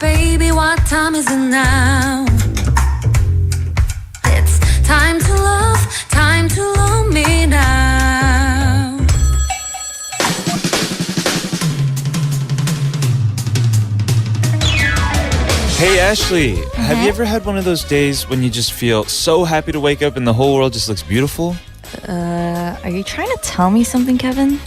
Baby, what time is it now? It's time to love me now. Hey Ashley, have you ever had one of those days when you just feel so happy to wake up and the whole world just looks beautiful? Are you trying to tell me something, Kevin?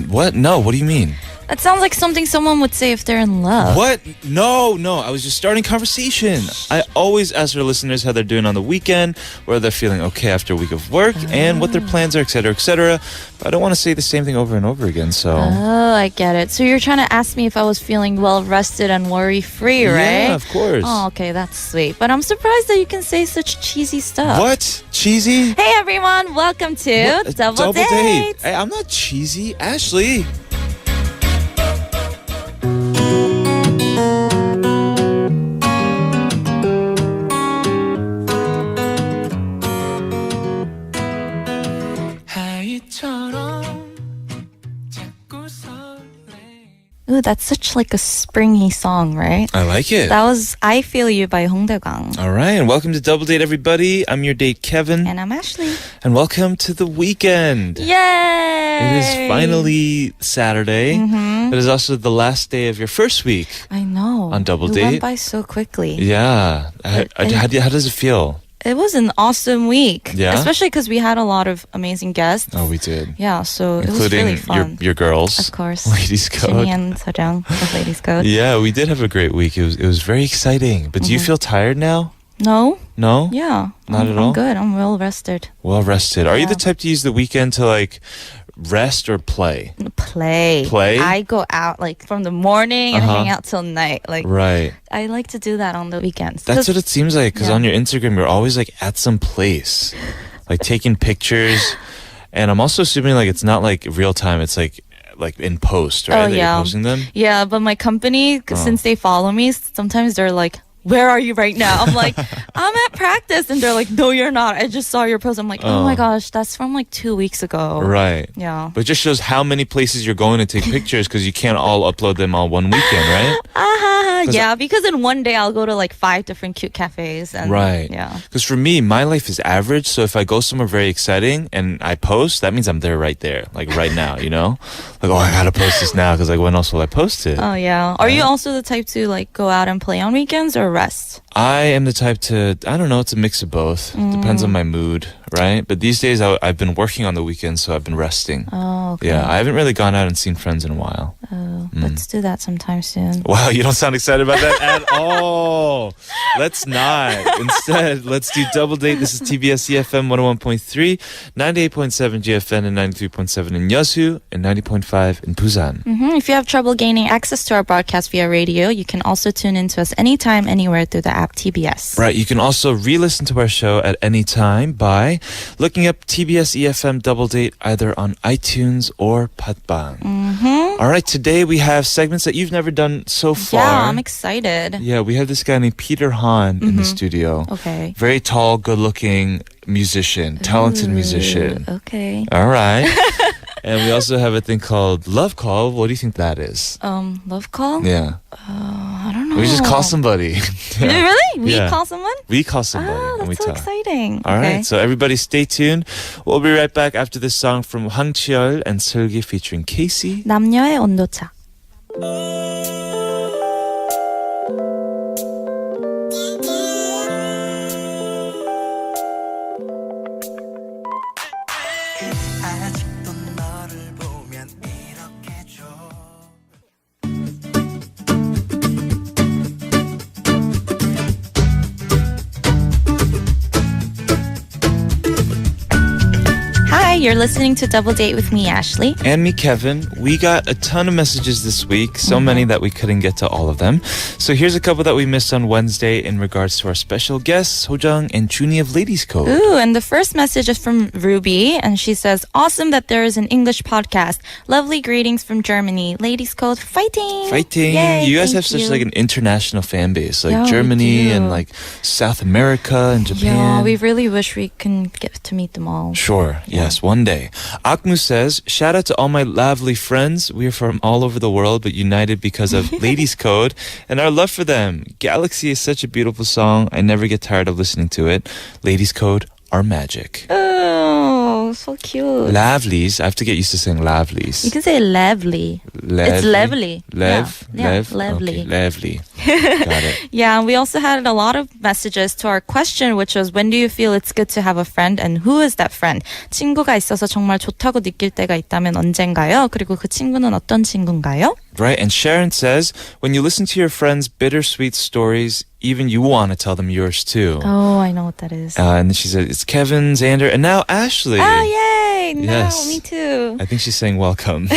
What? No, what do you mean? That sounds like something someone would say if they're in love. What? No, I was just starting conversation. I always ask our listeners how they're doing on the weekend, whether they're feeling okay after a week of work, and what their plans are, etc., etc. But I don't want to say the same thing over and over again, so... Oh, I get it. So you're trying to ask me if I was feeling well-rested and worry-free, right? Yeah, of course. Oh, okay, that's sweet. But I'm surprised that you can say such cheesy stuff. What? Cheesy? Hey, everyone. Welcome to Double Date. Hey, I'm not cheesy. Ashley. Ooh, that's such like a springy song, right? I like it. That was I Feel You by Hong Dae-gang. All right, and welcome to Double Date, everybody. I'm your date, Kevin. And I'm Ashley. And welcome to the weekend. Yay! It is finally Saturday. It is also the last day of your first week. I know. On Double It Date. went by so quickly. Yeah. How does it feel? It was an awesome week. Yeah? Especially because we had a lot of amazing guests. Oh, we did. Yeah, so it was Including really fun. your girls. Of course. Ladies Code. Jinny and Sejong of Ladies Code. Yeah, we did have a great week. It was very exciting. But do you feel tired now? No? No? Yeah. Not at all? I'm good. I'm well rested. Well rested. Are you Yeah. the type to use the weekend to like rest or play? Play. Play? I go out like from the morning and Uh-huh. hang out till night. Like Right. I like to do that on the weekends. That's what it seems like, because Yeah. on your Instagram, you're always like at some place, like taking pictures. And I'm also assuming like it's not like real time, it's like in post, right? Oh, that yeah. You're posting them? Yeah, but my company, since they follow me, sometimes they're like, where are you right now? I'm like, I'm at practice. And they're like, no, you're not. I just saw your post. I'm like, oh my gosh, that's from like 2 weeks ago. Right. Yeah. But it just shows how many places you're going to take pictures, because you can't all upload them all one weekend, right? Yeah, because in one day I'll go to like 5 different cute cafes. And, Right. Yeah. Because for me, my life is average. So if I go somewhere very exciting and I post, that means I'm there right there, like right now, you know? Like, oh, I got to post this now, because like when else will I post it? Oh, yeah. Are you also the type to like go out and play on weekends or rest? I am the type to, I don't know, it's a mix of both. Depends on my mood, right? But these days I've been working on the weekends, so I've been resting. Oh, okay. Yeah, I haven't really gone out and seen friends in a while. Oh, let's do that sometime soon. Wow, you don't sound excited about that at all. Let's not. Instead, let's do Double Date. This is TBS EFM 101.3, 98.7 GFN, and 93.7 in Yeosu, and 90.5 in Busan. If you have trouble gaining access to our broadcast via radio, you can also tune in to us anytime, anywhere through the app TBS. Right, you can also re-listen to our show at any time by looking up TBS EFM Double Date either on iTunes or Patbang. All right, today we have segments that you've never done so far. Yeah, I'm excited. Yeah, we have this guy named Peter Han in the studio. Okay. Very tall, good-looking musician, talented musician. Okay. All right. And we also have a thing called Love Call. What do you think that is? Love call? Yeah. I don't know. We just call somebody. Yeah. Really? We Yeah. call someone? We call somebody Oh, and we that's so talk. exciting. All Okay. right, so everybody stay tuned. We'll be right back after this song from Hwang Cheol and Seulgi featuring Casey. 남녀의 온도차. Hi, you're listening to Double Date with me, Ashley. And me, Kevin. We got a ton of messages this week, so many that we couldn't get to all of them. So here's a couple that we missed on Wednesday in regards to our special guests, Sojung and Junie of Ladies Code. Ooh, and the first message is from Ruby, and she says, awesome that there is an English podcast. Lovely greetings from Germany. Ladies Code, fighting! Fighting! Yay, You guys thank have such you. like an international fan base, like Yeah, we Germany do. and like South America and Japan. Yeah, we really wish we can get to meet them all. Sure. Yes. one day. Akmu says, shout out to all my lovely friends. We are from all over the world, but united because of Ladies Code and our love for them. Galaxy is such a beautiful song. I never get tired of listening to it. Ladies Code are magic. Oh, so cute. Lovelies. I have to get used to saying lovelies. You can say lovely. It's lovely. Lev? Yeah, Lev? lovely. Okay, lovely. Got it. Yeah, we also had a lot of messages to our question, which was when do you feel it's good to have a friend and who is that friend? 친구가 있어서 정말 좋다고 느낄 때가 있다면 언젠가요? 그리고 그 친구는 어떤 친구인가요? Right, and Sharon says, when you listen to your friends' bittersweet stories, even you want to tell them yours too. Oh, I know what that is. And then she said, it's Kevin, Xander, and now Ashley. Oh, yay! No, Yes. me too. I think she's saying welcome.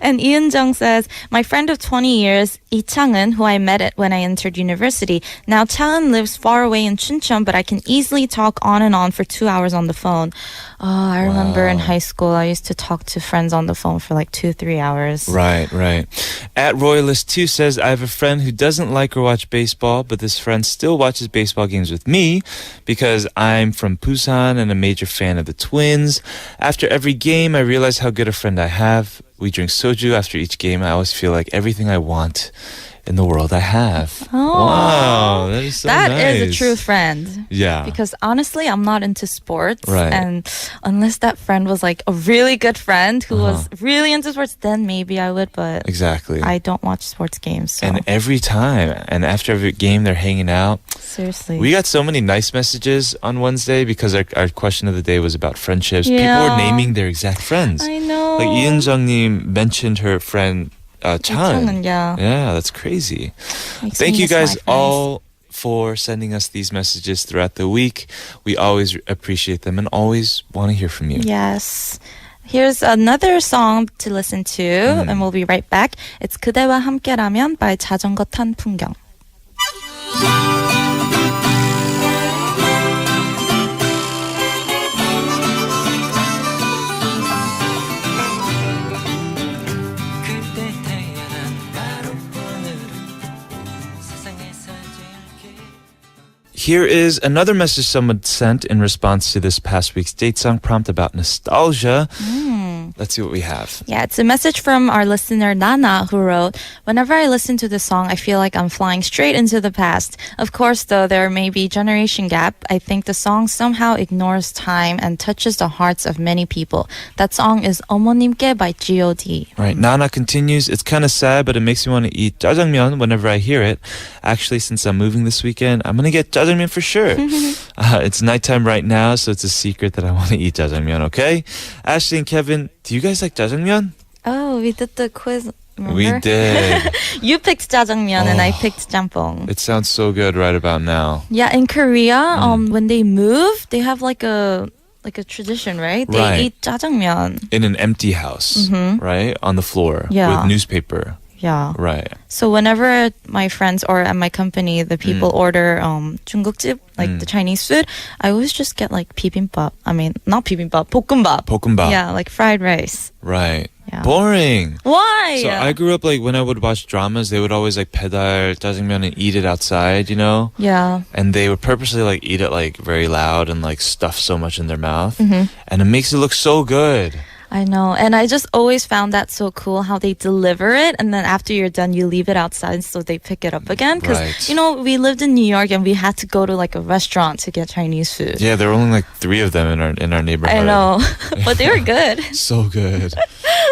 And Ian Jung says, my friend of 20 years, Lee Chang은, who I met at when I entered university. Now Chang은 lives far away in Chuncheon, but I can easily talk on and on for 2 hours on the phone. Oh, I remember in high school, I used to talk to friends on the phone for like 2-3 hours. Right, right. At Royalist2 says, I have a friend who doesn't like or watch baseball, but this friend still watches baseball games with me because I'm from Busan and a major fan of the Twins. After every game, I realize how good a friend I have. We drink soju after each game. I always feel like everything I want in the world I have. Oh. Wow, that is so nice. That is a true friend. Yeah. Because honestly, I'm not into sports. Right. And unless that friend was like a really good friend who was really into sports, then maybe I would. But Exactly. I don't watch sports games. So And every time, and after every game, they're hanging out. seriously. We got so many nice messages on Wednesday because our question of the day was about friendships. People Yeah. were naming their exact friends. I know. Like Ian Jungnim mentioned her friend Chan. Chang은, yeah. Yeah, that's crazy. Makes Thank me you miss my guys friends. all for sending us these messages throughout the week. We always appreciate them and always want to hear from you. Yes. Here's another song to listen to, and we'll be right back. It's 그대와 함께라면 by 자전거 탄 풍경. Here is another message someone sent in response to this past week's date song prompt about nostalgia. Let's see what we have. Yeah, it's a message from our listener Nana who wrote, whenever I listen to the song, I feel like I'm flying straight into the past. Of course, though, there may be generation gap. I think the song somehow ignores time and touches the hearts of many people. That song is 어머님께 by G.O.D. Right, Nana continues, it's kind of sad, but it makes me want to eat jjajangmyeon whenever I hear it. Actually, since I'm moving this weekend, I'm going to get jjajangmyeon for sure. It's nighttime right now, so it's a secret that I want to eat jjajangmyeon, okay? Ashley and Kevin, do you guys like jjajangmyeon? Oh, we did the quiz. Remember? We did. You picked jjajangmyeon and I picked jampong. It sounds so good right about now. Yeah, in Korea, when they move, they have like a tradition, right? They Right. eat jjajangmyeon. In an empty house, right? On the floor Yeah. with newspaper. Yeah. Right. So whenever my friends or at my company, the people order 중국집, like the Chinese food, I always just get like bibimbap. I mean, not bibimbap, 볶음밥. 볶음밥. Yeah, like fried rice. Right. Yeah. Boring. Why? So I grew up like when I would watch dramas, they would always like pedal jjajangmyeon and eat it outside, you know? Yeah. And they would purposely like eat it like very loud and like stuff so much in their mouth. And it makes it look so good. I know. And I just always found that so cool how they deliver it. And then after you're done, you leave it outside so they pick it up again. Because, Right. you know, we lived in New York and we had to go to like a restaurant to get Chinese food. Yeah, there were only like 3 of them in our neighborhood. I know. But they were good. So good.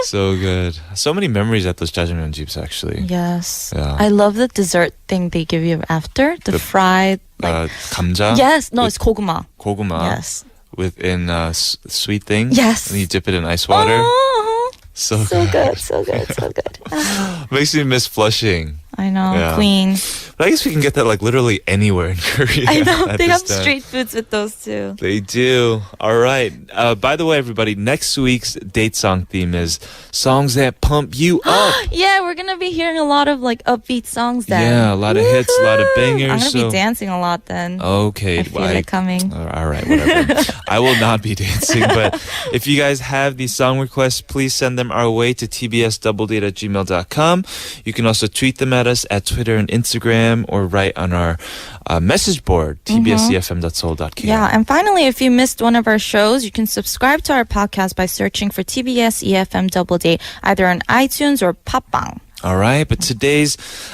So good. So many memories at those jjajangmyeon jeeps actually. Yes. Yeah. I love the dessert thing they give you after. The fried. Like, 감자. yes. No, with it's 고구마. 고구마. Yes. Within sweet thing. Yes. And you dip it in ice water. Oh, So so good. good. So good. So good. Makes me miss Flushing. I know. Yeah. Queen. But I guess we can get that like literally anywhere in Korea. I know. at They this have time. street foods with those too. They do. All right. By the way, everybody, next week's date song theme is songs that pump you up. Yeah, we're gonna be hearing a lot of like upbeat songs then. Yeah, a lot of hits, a lot of Woohoo! bangers, I'm gonna so- be dancing a lot then. Okay. I feel it coming. All right, whatever. I will not be dancing, but if you guys have these song requests, please send them our way to tbsdoubledate@gmail.com. You can also tweet them at us at Twitter and Instagram. Instagram or write on our message board, tbsefm.seoul.kr. Yeah, and finally, if you missed one of our shows, you can subscribe to our podcast by searching for TBS EFM Double Date either on iTunes or 팟빵. All right, but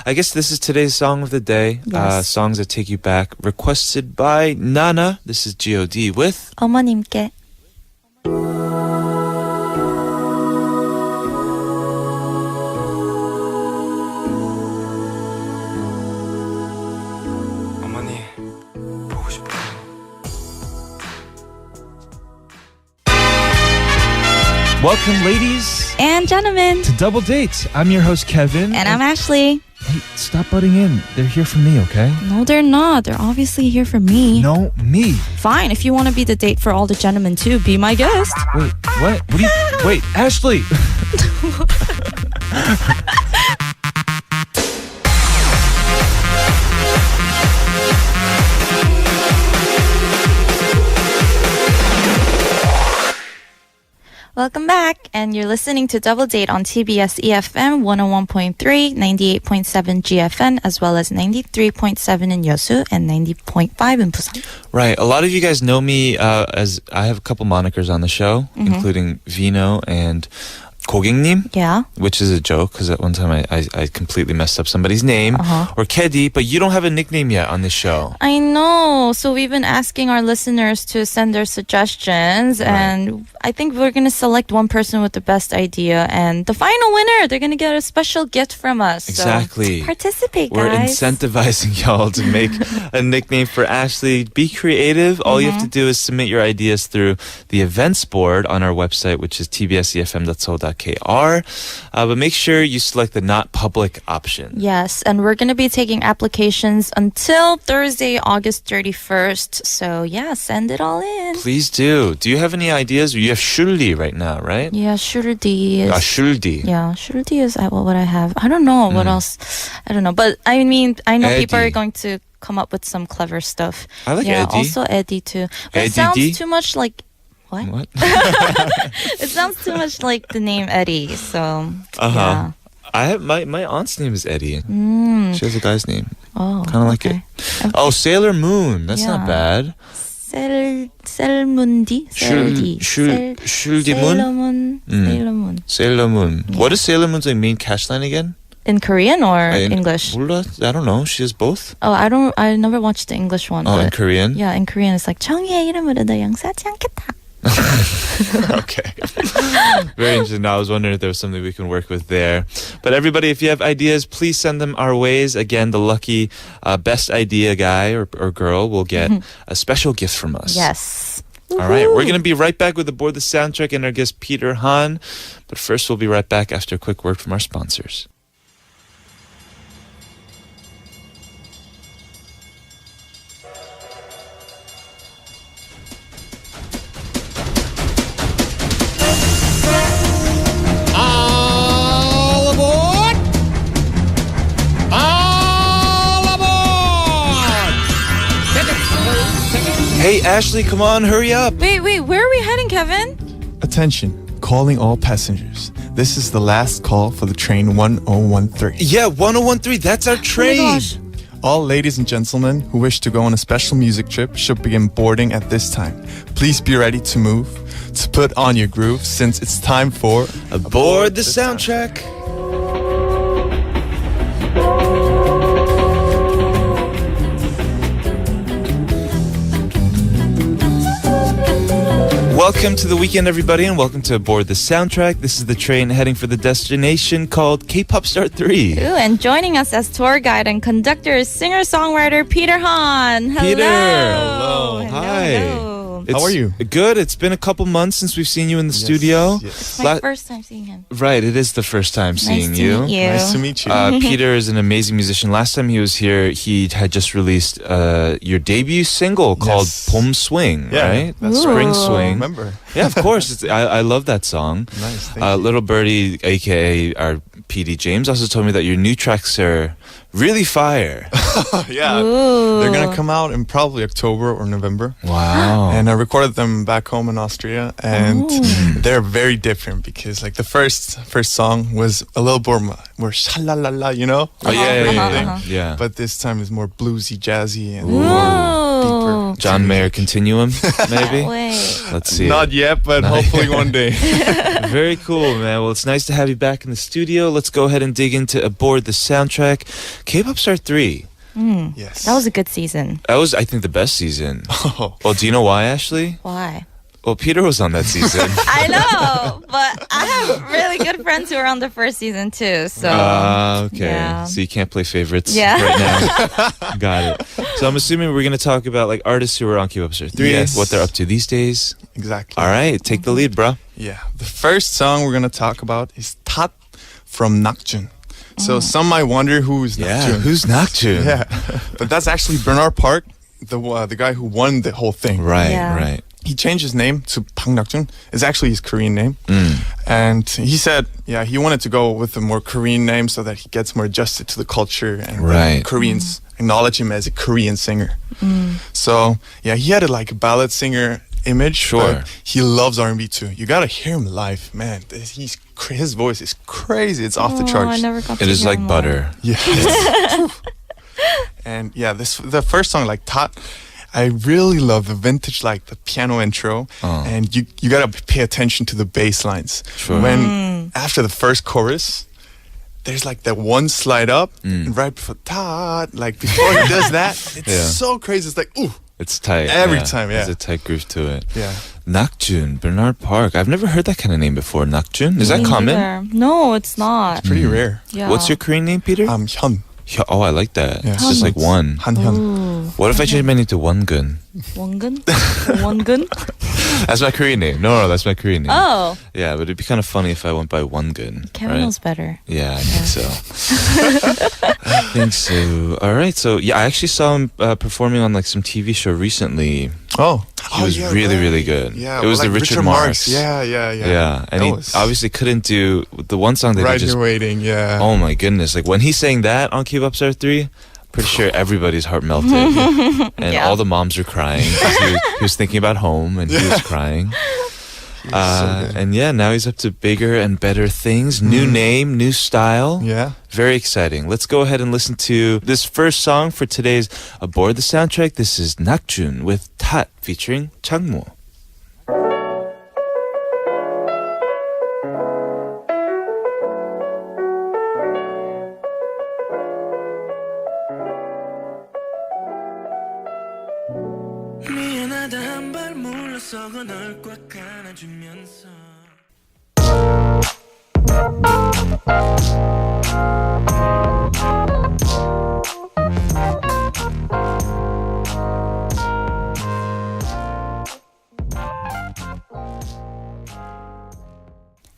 I guess this is today's song of the day. Yes. Songs that take you back, requested by Nana. This is G.O.D. with 어머님께. 어머니 보고 싶어요. Welcome, ladies, And gentlemen. to Double Date. I'm your host, Kevin. And I'm Ashley. Hey, stop butting in. They're here for me, okay? No, they're not. They're obviously here for me. No, me. Fine, if you want to be the date for all the gentlemen too, be my guest. Wait, what? What do you... Wait, Ashley! Welcome back, and you're listening to Double Date on TBS EFM 101.3, 98.7 GFN, as well as 93.7 in Yeosu and 90.5 in Busan. Right, a lot of you guys know me as I have a couple monikers on the show, including Vino and 고객님, Yeah. which is a joke because at one time I completely messed up somebody's name, or Kedi, but you don't have a nickname yet on this show. I know. So we've been asking our listeners to send their suggestions, and I think we're going to select one person with the best idea, and the final winner, they're going to get a special gift from us. Exactly. So participate, We're guys. incentivizing y'all to make a nickname for Ashley. Be creative. All you have to do is submit your ideas through the events board on our website, which is tbsefm.seoul.kr. But make sure you select the not public option. Yes, and we're going to be taking applications until Thursday, August 31st. So yeah, send it all in. Please do. Do you have any ideas? You have Shuldi right now, right? Yeah, Shurdi is... Shuldi. Yeah, Shurdi is what I have. I don't know what else. I don't know. But I mean, I know people Eddie. are going to come up with some clever stuff. I like yeah, Eddie. also Eddie too. But Eddie it sounds D? too much like... What? What? It sounds too much like the name Eddie. So, Uh-huh. I have my aunt's name is Eddie. yeah. She has a guy's name. Oh, Kind of like it. Oh, Sailor Moon. That's not Yeah. bad. Selmundi? Seldi. Shuldi Sailor Moon? Moon. Sailor Moon. Sailor Moon. What is Sailor Moon's like, main catch line again? In Korean or In- English? 몰라. I don't know. She has both. Oh, I never watched the English one. Oh, in but Korean? yeah, in Korean it's like 정의의 이름으로 너 용서하지 않겠다. Okay. Very interesting. Now, I was wondering if there was something we can work with there. But everybody, if you have ideas, please send them our ways. Again, the lucky best idea guy or girl will get a special gift from us. Yes. All right. We're going to be right back with Aboard the Soundtrack and our guest, Peter Han. But first, we'll be right back after a quick word from our sponsors. All aboard! All aboard! Tickets, please, tickets. Hey, Ashley, come on, hurry up. Wait, where are we heading, Kevin? Attention, calling all passengers. This is the last call for the train 1013. Yeah, 1013, that's our train. Oh my gosh. All ladies and gentlemen who wish to go on a special music trip should begin boarding at this time. Please be ready to move, to put on your groove, since it's time for Aboard the Soundtrack. Welcome to the weekend, everybody, and welcome to Aboard the Soundtrack. This is the train heading for the destination called K-Pop Star 3. Ooh, and joining us as tour guide and conductor is singer-songwriter Peter Han. Hello. Peter. Hello. Hi. Hello. How are you? Good. It's been a couple months since we've seen you in the studio. It's my first time seeing him. Right, it is the first time seeing Nice to you. meet you. Nice to meet you. Peter is an amazing musician. Last time he was here, he had just released your debut single called Yes. Pom Swing, Yeah, right? that's Spring right. Swing. Remember? Yeah, of course. I love that song. Nice, thank you. Little Birdie, aka our PD James, also told me that your new tracks are really fire. Yeah, Ooh. they're gonna come out in probably October or November. Wow. And I recorded them back home in Austria, and they're very different because like the first song was a little more shalalala, you know? Oh, yeah, yeah, yeah, Thing. yeah. Yeah. But this time is more bluesy, jazzy, and Ooh. deeper. John Mayer Continuum, maybe? Wait. Let's see. Not yet, but hopefully one day. Very cool, man. Well, it's nice to have you back in the studio. Let's go ahead and dig into Aboard the Soundtrack. K-Pop Star 3. Yes. That was a good season. That was, I think, the best season. Oh. Well, do you know why, Ashley? Why? Well, Peter was on that season. I know, but I have really good friends who were on the first season too. So Okay. Yeah. So you can't play favorites Yeah. right now. Got it. So I'm assuming we're going to talk about like artists who are on K-Pop Star 3, Yes. what they're up to these days. Exactly. All right, take the lead, bro. Yeah. The first song we're gonna talk about is Tat from Nakjun. So some might wonder who's Nakjun. Who's Nakjun? Yeah, but that's actually Bernard Park, the guy who won the whole thing. Right, Yeah. right. He changed his name to Park Nakjun. It's actually his Korean name. And he said, yeah, he wanted to go with a more Korean name so that he gets more adjusted to the culture and Right. Koreans acknowledge him as a Korean singer. So yeah, he had a like ballad singer image. Sure. But he loves R&B too. You gotta hear him live, man. His voice is crazy. It's off the Oh, I charts. never got It to is hear like him butter. Yeah. And yeah, the first song, like Tat, I really love the vintage, like the piano intro, and you gotta pay attention to the bass lines. Sure. When after the first chorus, there's like that one slide up, and right before Tat, like before he does that, it's Yeah. so crazy. It's like ooh, It's tight. Every time, yeah. There's a tight groove to it. yeah. Nakjun, Bernard Park. I've never heard that kind of name before. Nakjun? Is that Me common? neither. No, it's not. Pretty rare. Yeah. What's your Korean name, Peter? Hyun, Oh, I like that. Yeah. It's just like one. Hanhyun. What if I change my name to Wongun? Wongun? Wongun? That's my Korean name. No, that's my Korean name. Oh, Yeah, but it'd be kind of funny if I went by Wongun. Kevin right? knows better. Yeah, I think so. I think so. All right. So, yeah, I actually saw him performing on like some TV show recently. Oh, He was really, really good. Yeah, It was well, the like Richard Marx. Yeah. Yeah. And That he was- obviously couldn't do the one song that Right he just. Here Waiting. Yeah. Oh my goodness. Like when he sang that on K-Pop Star 3, pretty sure everybody's heart melted. And Yeah. all the moms were crying. 'Cause he was thinking about home and he was crying. good. And yeah, now he's up to bigger and better things. New name, new style. Yeah. Very exciting. Let's go ahead and listen to this first song for today's Aboard the Soundtrack. This is Nakjun with Tat featuring Changmo. 미안하다 한 발 물러서고 널 꽉 안아주면서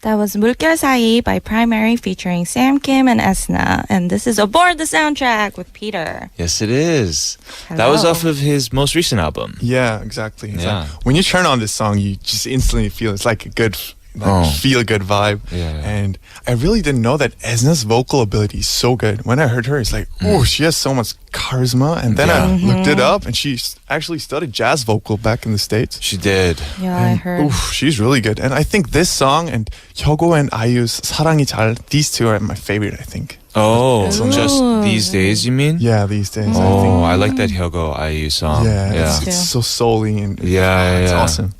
That was 물결 사이 by Primary featuring Sam Kim and Esna. And this is Aboard the Soundtrack with Peter. Yes, it is. That was Hello. off of his most recent album. Yeah, exactly. Yeah. When you turn on this song, you just instantly feel it's like a good, feel good vibe. Yeah. And I really didn't know that Esna's vocal ability is so good. When I heard her, it's like, oh, she has so much charisma. And then I looked it up, and she actually studied jazz vocal back in the States. She did. Yeah, I And, heard. oof, she's really good. And I think this song and Hyogo and IU's 사랑이 잘, these two are my favorite, I think. Oh, Ooh. just these days, you mean? Yeah, these days, I Oh, think. I like that Hyogo IU song. Yeah, yeah. it's so soul-y and Yeah, it's yeah. awesome.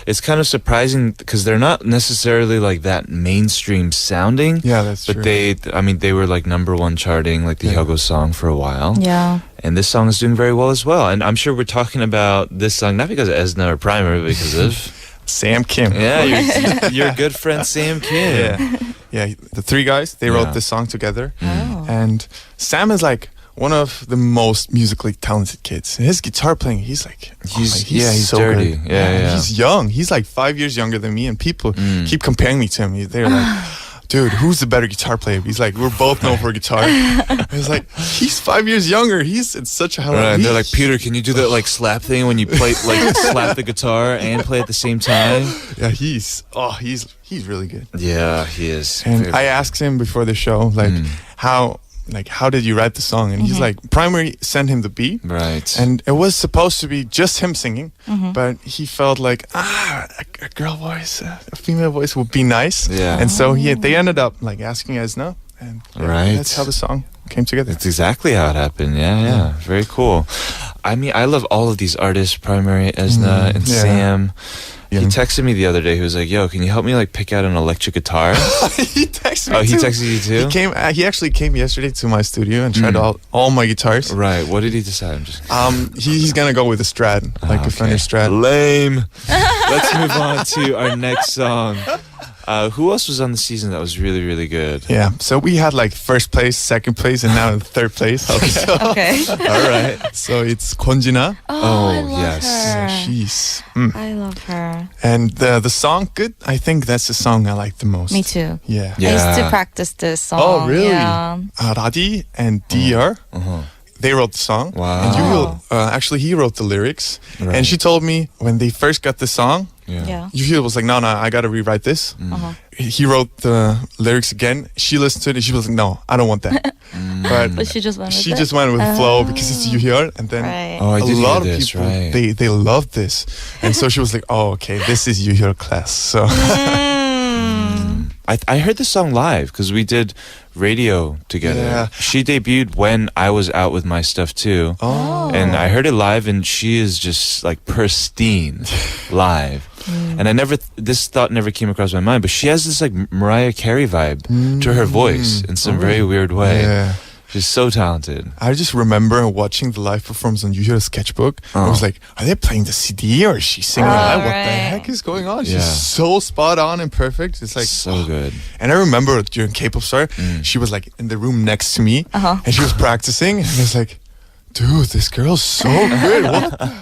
It's kind of surprising because they're not necessarily like that mainstream sounding. Yeah, that's But true. they were like #1 charting, like the Yeah. Hyogo song for a while. Yeah. And this song is doing very well as well. And I'm sure we're talking about this song not because of Esna or Primer, but because of Sam Kim. yeah, your good friend Sam Kim. Yeah. Yeah, the three guys, they wrote Yeah. this song together. Oh. And Sam is like one of the most musically talented kids. His guitar playing, he's like, He's so dirty. good. Yeah. He's young. He's like 5 years younger than me, and people Mm. keep comparing me to him. They're like, dude, who's the better guitar player? He's like, we're both known for guitar. It's like, he's 5 years younger. He's in such a hell of Right, a and they're like, Peter, can you do that like slap thing when you play like slap the guitar and play at the same time? Yeah, he's really good. Yeah, he is. And I asked him before the show, like, how like, how did you write the song? And he's like, Primary sent him the beat. Right. And it was supposed to be just him singing, but he felt like, a girl voice, a female voice would be nice. Yeah. And so they ended up like asking Esna, and Right. that's how the song came together. That's exactly how it happened. Yeah. Very cool. I mean, I love all of these artists, Primary, Esna, and yeah. Sam. Yeah. He texted me the other day. He was like, "Yo, can you help me like pick out an electric guitar?" He texted me Oh, he too. texted you too? He came. He actually came yesterday to my studio and tried all my guitars. Right. What did he decide? I'm just He's gonna go with a Strat, like a Fender Strat. Lame. Let's move on to our next song. Who else was on the season that was really, really good? Yeah. So we had like first place, second place, and now third place. So, Okay. All right. so it's Kwonjina. Oh, I love yes. her. She's I love her. and the song good. I think that's the song I like the most. Me too. Yeah. Yeah. I used to practice this song. Oh, really? Yeah. Radi and DR. They wrote the song. Wow. And Yuhyul, actually, he wrote the lyrics. Right. And she told me when they first got the song, Yeah. Yuhyul was like, no, I got to rewrite this. Uh-huh. He wrote the lyrics again. She listened to it and she was like, no, I don't want that. But she just went with she it? just went with the flow because it's Yuhyul. And then Right. Oh, I a did lot hear of this, people, right. they loved this. And so she was like, oh, okay, this is Yuhyul class. So I heard this song live because we did radio together. Yeah. She debuted when I was out with my stuff too. Oh. And I heard it live and she is just like pristine live. And this thought never came across my mind, but she has this like Mariah Carey vibe to her voice in some very weird way. yeah. She's so talented. I just remember watching the live performance on Yuhyul's sketchbook. I was like, are they playing the CD or is she singing live? What the right. heck is going on? Yeah. She's so spot on and perfect. It's like So good. And I remember during K-pop Star, she was like in the room next to me, and she was practicing. And I was like, "Dude, this girl's so good." What the-"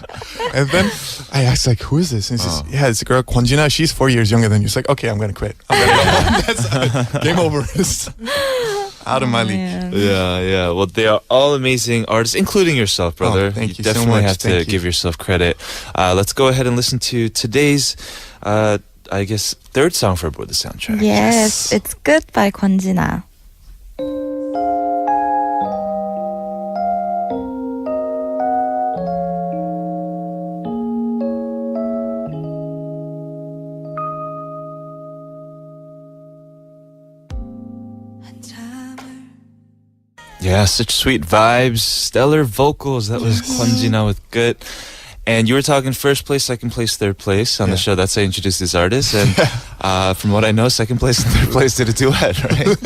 And then I asked like, "Who is this?" And he says, "Yeah, it's a girl, Kwonjina. She's 4 years younger than you." It's like, "Okay, I'm gonna quit. I'm gonna go. That's game over. It's out of my league." Yeah. Well, they are all amazing artists, including yourself, brother. thank you so definitely much. have to Thank you. give yourself credit. Let's go ahead and listen to today's, I guess, third song for Aboard the Soundtrack. Yes, it's good by Kwonjina. Yeah, such sweet vibes, stellar vocals. That was Kwonjina with Good. And you were talking first place, second place, third place on the show. That's how I introduced this artist. And from what I know, second place and third place did a duet, right?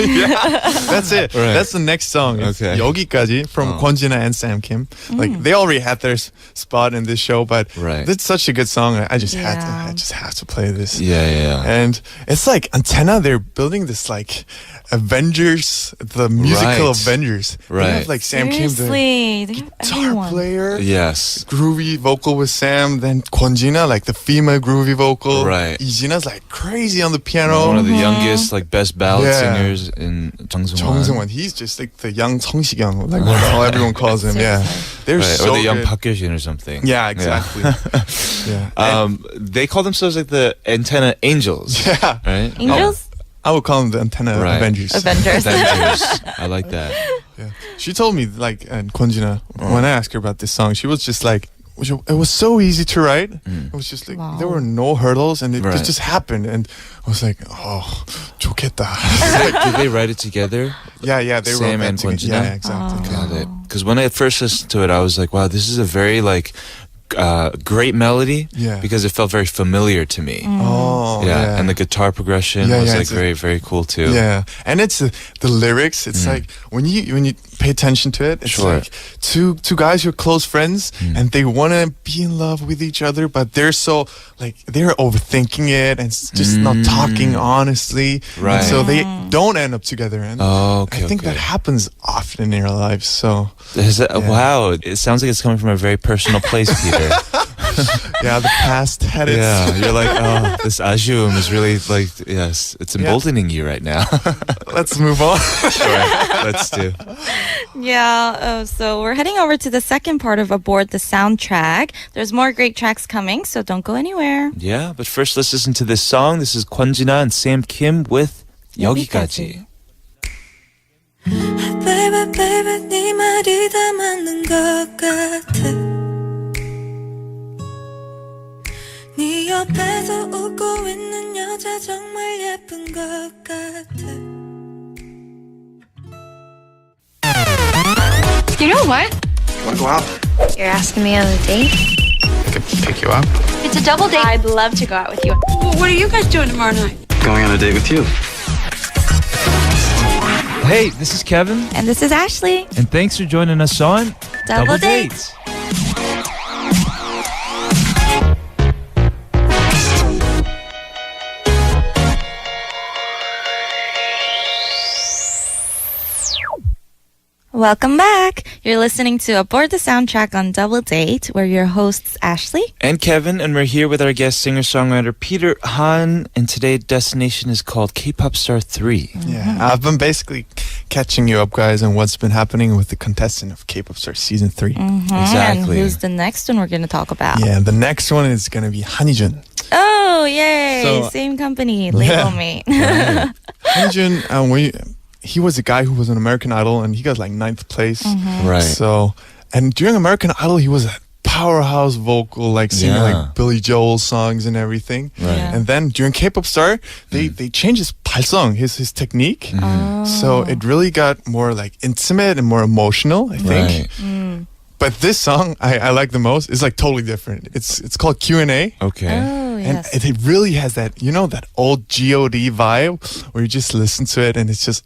That's it. Right. That's the next song. It's Okay. 여기까지 from Kwonjina and Sam Kim. Like they already had their spot in this show, but Right. it's such a good song. I just Yeah. I just have to play this. Yeah. And it's like Antenna, they're building this like Avengers, the musical Right. Avengers. They Right. have like Sam Kim, the Seriously, they have guitar everyone. player. Yes. Groovy vocal with Sam, then Kwonjina, like the female groovy vocal. Right. Iijina's like crazy on the piano. One of the youngest, like, best ballad Yeah. singers in Jung Jung he's just like the young Seong, like what all everyone calls him. Yeah, they're Right, so or the young good. Park Hyun or something. Yeah, exactly. Yeah. They call themselves like the Antenna Angels. Yeah. Right? Angels? I would call them the Antenna Right. Avengers. Avengers. Avengers. I like that. Yeah. She told me like, and Kwonjina, when I asked her about this song, she was just like, it was so easy to write. It was just like Wow. there were no hurdles, and it Right. just happened. And I was like, oh, 좋겠다. Did they write it together? yeah, they Sam wrote and that together. Kwonjina? Yeah, exactly. Got it. Because when I first listened to it, I was like, wow, this is a very like great melody. Yeah. Because it felt very familiar to me. Oh, Yeah. And the guitar progression Yeah, was yeah, like it's a- very, very cool too. Yeah, and it's the lyrics. It's like when you pay attention to it, it's Sure. like two guys who are close friends and they want to be in love with each other, but they're so like they're overthinking it and just not talking honestly. Right. And so they don't end up together. And Oh, okay, I think okay. that happens often in our lives. So Is that, Yeah. Wow. It sounds like it's coming from a very personal place, Peter. yeah, the past had its. Yeah. You're like, oh, this Ajum is really like, yes, it's emboldening you right now. Let's move on. Sure. Let's do. Yeah, so we're heading over to the second part of Aboard the Soundtrack. There's more great tracks coming, so don't go anywhere. Yeah, but first let's listen to this song. This is Kwonjina and Sam Kim with 여기까지. 여기까지. baby, baby, 네 말이 다 맞는 것 같아. 네 옆에서 웃고 있는 여자 정말 예쁜 것 같아. You know what? Want to go out? You're asking me on a date? I could pick you up. It's a double date. I'd love to go out with you. What are you guys doing tomorrow night? Going on a date with you. Hey, this is Kevin, And this is Ashley. and thanks for joining us on Double Dates. Welcome back. You're listening to Aboard the Soundtrack on Double Date. We're your hosts, Ashley. And Kevin, and we're here with our guest singer-songwriter Peter Han, and today's destination is called K-Pop Star 3. Yeah, I've been basically catching you up, guys, on what's been happening with the contestant of K-Pop Star Season 3. And Exactly. who's the next one we're going to talk about? Yeah, the next one is going to be Hanijun. Oh, yay. So- Same company. Label me. Hanijun, he was a guy who was on American Idol, and he got like 9th place. Right. So, and during American Idol, he was a powerhouse vocal, like singing Yeah. like Billy Joel songs and everything. Right. Yeah. And then during K-Pop Star, they changed his 발성, his technique. So it really got more like intimate and more emotional, I think. Right. But this song I like the most. It's like totally different. It's called Q&A. Okay. Oh, And yes. it really has that, that old G.O.D. vibe where you just listen to it and it's just,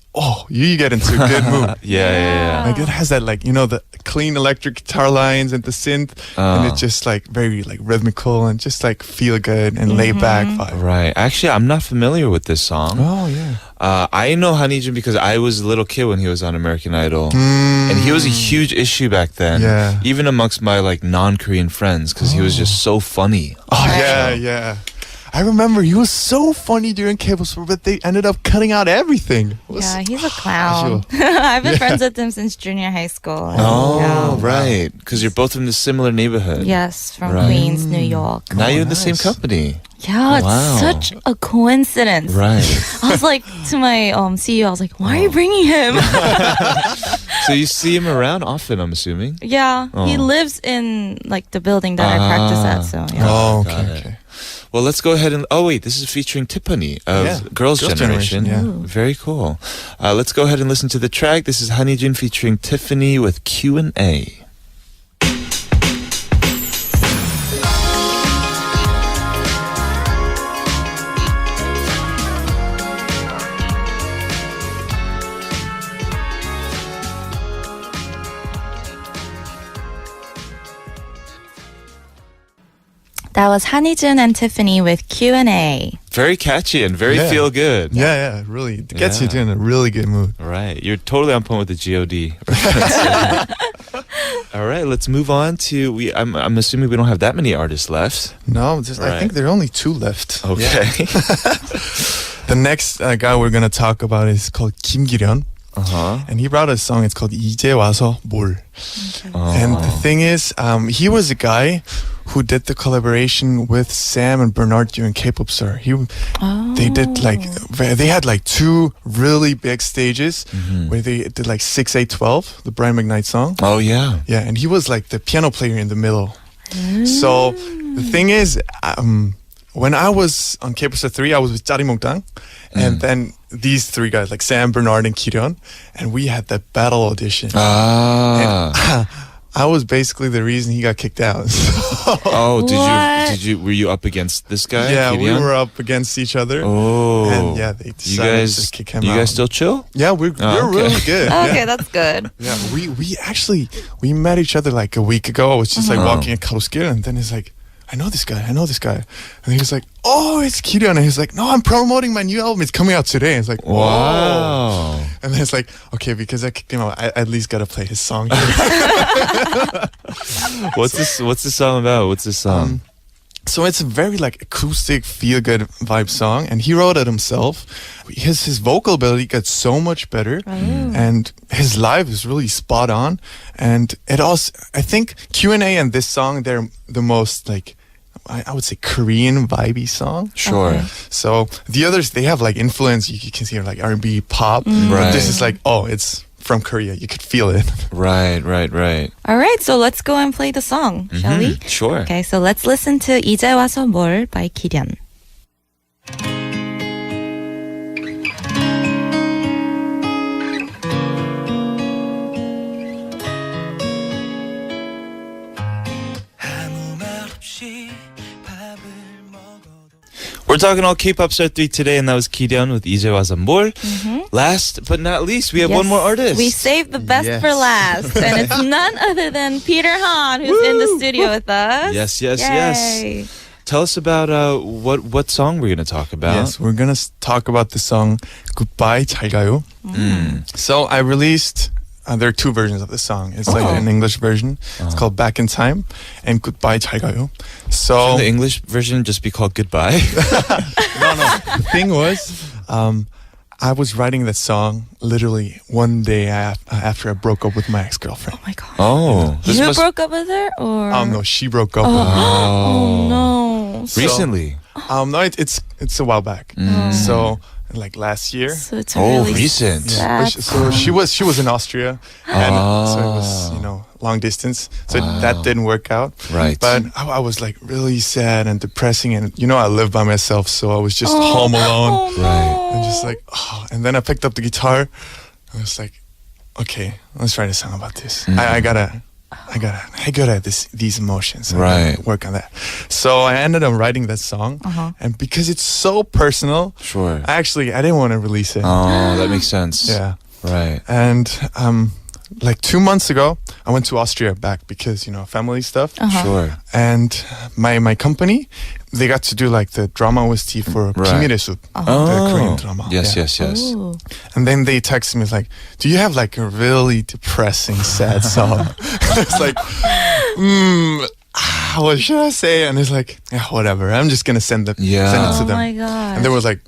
you get into a good mood. Yeah. Like it has that the clean electric guitar lines and the synth and it's just like very like rhythmical and just like feel good and laid back vibe. Right. Actually, I'm not familiar with this song. Oh yeah. I know Hanijun because I was a little kid when he was on American Idol. And he was a huge issue back then. Yeah. Even amongst my like non-Korean friends because he was just so funny. Oh yeah. I remember he was so funny during K-Pop Star, but they ended up cutting out everything. Yeah, he's a clown. I've been friends with him since junior high school. Oh, Yeah. right. Because you're both from the similar neighborhood. Yes, from Right. Queens, New York. Now you're in the same nice. company. Yeah, it's Wow. such a coincidence. Right. I was like to my CEO, I was like, "Why are you bringing him?" So you see him around often, I'm assuming? Yeah, he Oh. lives in like the building that I practice at. So yeah. Oh, Got it. okay. Well, let's go ahead and... Oh, wait. This is featuring Tiffany of Yeah, Girls' Girls' Generation. Generation, Very cool. Let's go ahead and listen to the track. This is Hanijun featuring Tiffany with Q&A. That was Hanijun and Tiffany with Q&A. Very catchy and very Yeah. feel good. Yeah, really. It gets you Yeah. in a really good mood. Right. You're totally on point with the G.O.D. reference. All right. Let's move on to... I'm assuming we don't have that many artists left. No, Right. I think there are only 2 left. Okay. The next guy we're going to talk about is called Kim Ki-ryun. Uh-huh. And he brought a song, it's called 이제 와서 뭘. And the thing is, he was a guy who did the collaboration with Sam and Bernard during K-Pop Star. They did they had like 2 really big stages where they did like 6, 8, 12, the Brian McKnight song. Oh, yeah. Yeah, and he was like the piano player in the middle. So the thing is, when I was on K-Pop Star 3, I was with 짜리몽땅, and then these 3 guys, like Sam, Bernard, and Ki-ryun, and we had that battle audition. Ah. I was basically the reason he got kicked out. Oh, What? were you up against this guy? Yeah, we Ki-ryun? were up against each other. Oh. And yeah, they You decided guys, to just kick him you out. guys still chill? Yeah, we're Oh, okay. really good. Okay, Yeah. that's good. Yeah, we actually met each other like a week ago. I was just like walking at Karoskil, and then he's like, I know this guy. And he was like, oh, it's Ki-ryun. And he's like, no, I'm promoting my new album. It's coming out today. And it's like, whoa. Wow. And then it's like, okay, because I kicked him out, I at least got to play his song. What's this song about? What's this song? So it's a very like acoustic, feel-good vibe song, and he wrote it himself. His vocal ability got so much better, and his live is really spot on. And it also, I think Q&A and this song, they're the most like, I would say Korean vibey song. Sure. Okay. So the others, they have like influence. You can see like R&B, pop. Right. But this is like, it's from Korea. You could feel it. Right. All right, so let's go and play the song, shall we? Sure. Okay, so let's listen to 이제 와서 뭘 by 기련. 아무 말 없이 밥을 먹어도 We're talking all K-pop star 3 today, and that was Kiryun with 이제 와서 뭘. Last but not least, we have one more artist. We saved the best Yes. for last, and it's none other than Peter Han, who's in the studio with us. Yes. Yay. Tell us about what song we're going to talk about. Yes, we're gonna talk about the song "Goodbye, 잘 가요." So I released. There are two versions of the song. It's like an English version. It's called "Back in Time" and "Goodbye, 잘 가요." So Shouldn't the English version just be called Goodbye? no. The thing was, I was writing that song literally one day after I broke up with my ex-girlfriend. Oh my god. Oh. This You must- broke up with her, or? No, she broke up with me. Oh no. Recently. No, it's a while back. So like last year. So it's Oh, really recent. sad. So she was in Austria, and so it was long distance. So that didn't work out. Right. But I was like really sad and depressing, and I live by myself, so I was just home alone. Oh, no. Right. And just like, and then I picked up the guitar. I was like, okay, let's write a song about this. I gotta good at these emotions. I Right. gotta work on that. So I ended up writing that song, and because it's so personal, Sure. I didn't want to release it. Oh, that makes sense. Yeah. Right. And like 2 months ago, I went to Austria back because family stuff. Sure. And my company, they got to do like the drama OST for Right. 비밀의 숲, the Korean drama. Yes, Yeah. yes. Ooh. And then they texted me like, "Do you have like a really depressing, sad song?" It's like, what should I say? And it's like, yeah, whatever. I'm just gonna send it to Oh them. my god. And they was like,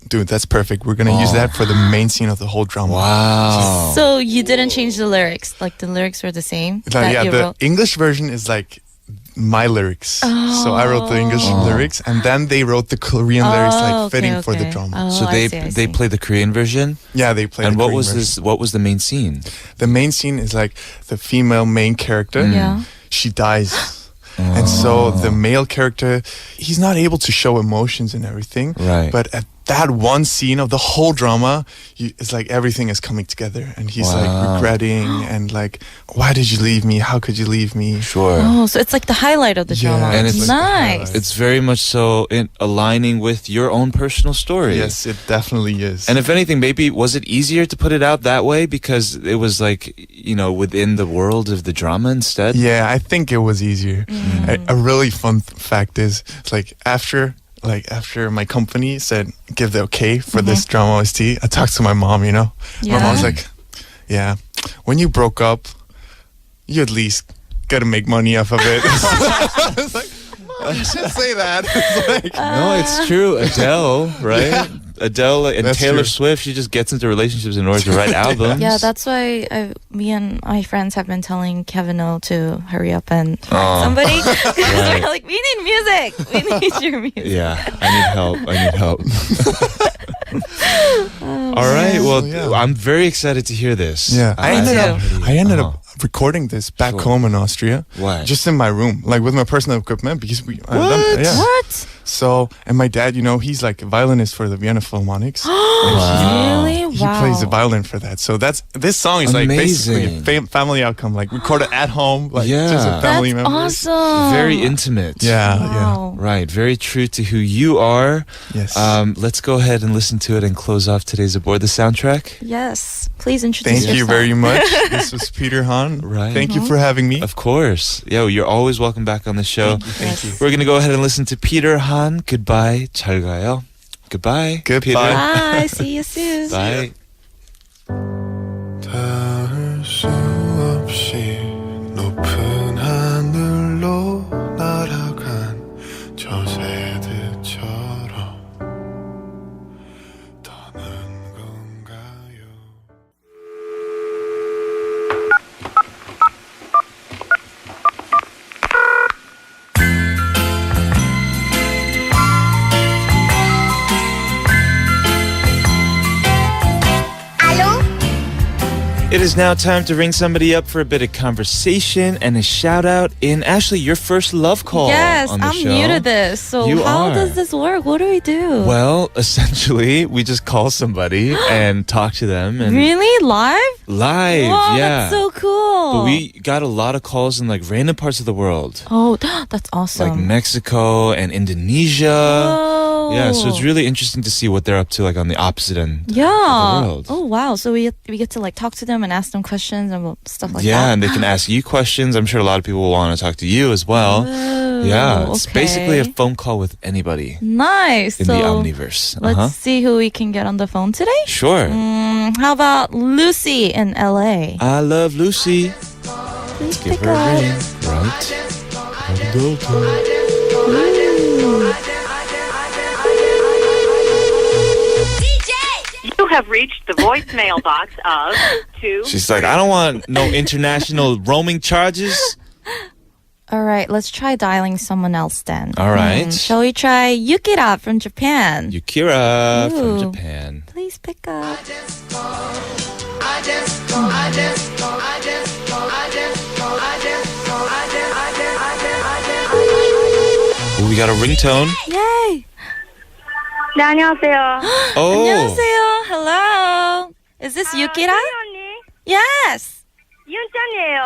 "Dude, that's perfect. We're gonna use that for the main scene of the whole drama." Wow. So you didn't change the lyrics? Like the lyrics were the same? that Yeah, you the wrote? English version is like my lyrics. So I wrote the English lyrics, and then they wrote the Korean lyrics like fitting for the drama. Oh, So I they see. play the Korean version. Yeah, they played. And the what Korean was version. this? What was the main scene? The main scene is like the female main character. Yeah. She dies. And so the male character, he's not able to show emotions and everything. Right. But at that one scene of the whole drama, it's like everything is coming together. And he's like regretting and like, why did you leave me? How could you leave me? Sure. Oh, so it's like the highlight of the Yeah, drama. and it's like the nice. highlight. It's very much so aligning with your own personal story. Yes, it definitely is. And if anything, maybe was it easier to put it out that way because it was like, within the world of the drama instead? Yeah, I think it was easier. A really fun fact is, it's like after my company said give the okay for this drama OST, I talked to my mom. My mom's like, yeah, when you broke up, you at least gotta make money off of it. It's like, Mom, you should say that. It's like, No, it's true. Adele, right? Adele and That's Taylor true. Swift, she just gets into relationships in order to write albums. Yeah, that's why me and my friends have been telling Kevin O to hurry up and find somebody. They're like, we need music. We need your music. Yeah, I need help. All right, well, yeah. I'm very excited to hear this. yeah, I ended Uh-huh. up recording this back home in Austria. Why? Just in my room, like with my personal equipment, because yeah. What? So, and my dad, he's like a violinist for the Vienna Philharmonics. Really? He plays the violin for that. So this song is like basically Amazing. a family outcome, like recorded at home, like just Yeah. a family That's member. awesome. Very intimate. Yeah, Wow. Right, very true to who you are. Yes. Let's go ahead and listen to it and close off today's Aboard the Soundtrack. Yes. Please introduce Thank you yourself. very much. This was Peter Han. Right. Thank you for having me. Of course. Yo, you're always welcome back on the show. Thank you. We're going to go ahead and listen to Peter Han. Goodbye. 잘 가요. Goodbye. Goodbye. Peter. Bye. See you soon. Bye. 닿을 수 없이 높은 하늘로 날아간 저 새들처럼 떠난 건가요? Allô? It is now time to ring somebody up for a bit of conversation and a shout out in Ashley, your first love call Yes, on the I'm show. new to this. So You how are. does this work? What do we do? Well, essentially, we just call somebody and talk to them and Really? Live? live. Wow, yeah. that's so cool. But we got a lot of calls in like random parts of the world, Oh, that's awesome. like Mexico and Indonesia. Oh. Yeah, so it's really interesting to see what they're up to, like on the opposite end. Yeah. of the world. Oh wow. So we get to like talk to them and ask them questions and stuff like Yeah, that. and they can ask you questions. I'm sure a lot of people will want to talk to you as well. Oh, Yeah, it's basically a okay. phone call with anybody Nice. in so the Omniverse. let's see who we can get on the phone today. Sure. How about Lucy in LA? I love Lucy. Please Give pick her a up. ring, right? You have reached the voicemail box of 2. She's like, I don't want no international roaming charges. All right, let's try dialing someone else then. All right. Shall we try Yukira from Japan? Yukira from Ooh. Japan. Please pick up. Ooh, we got a ringtone. Yay! 네, 안녕하세요. Oh. 안녕하세요. Hello. Is this Yukira? 언니, Yes. 윤짱이에요.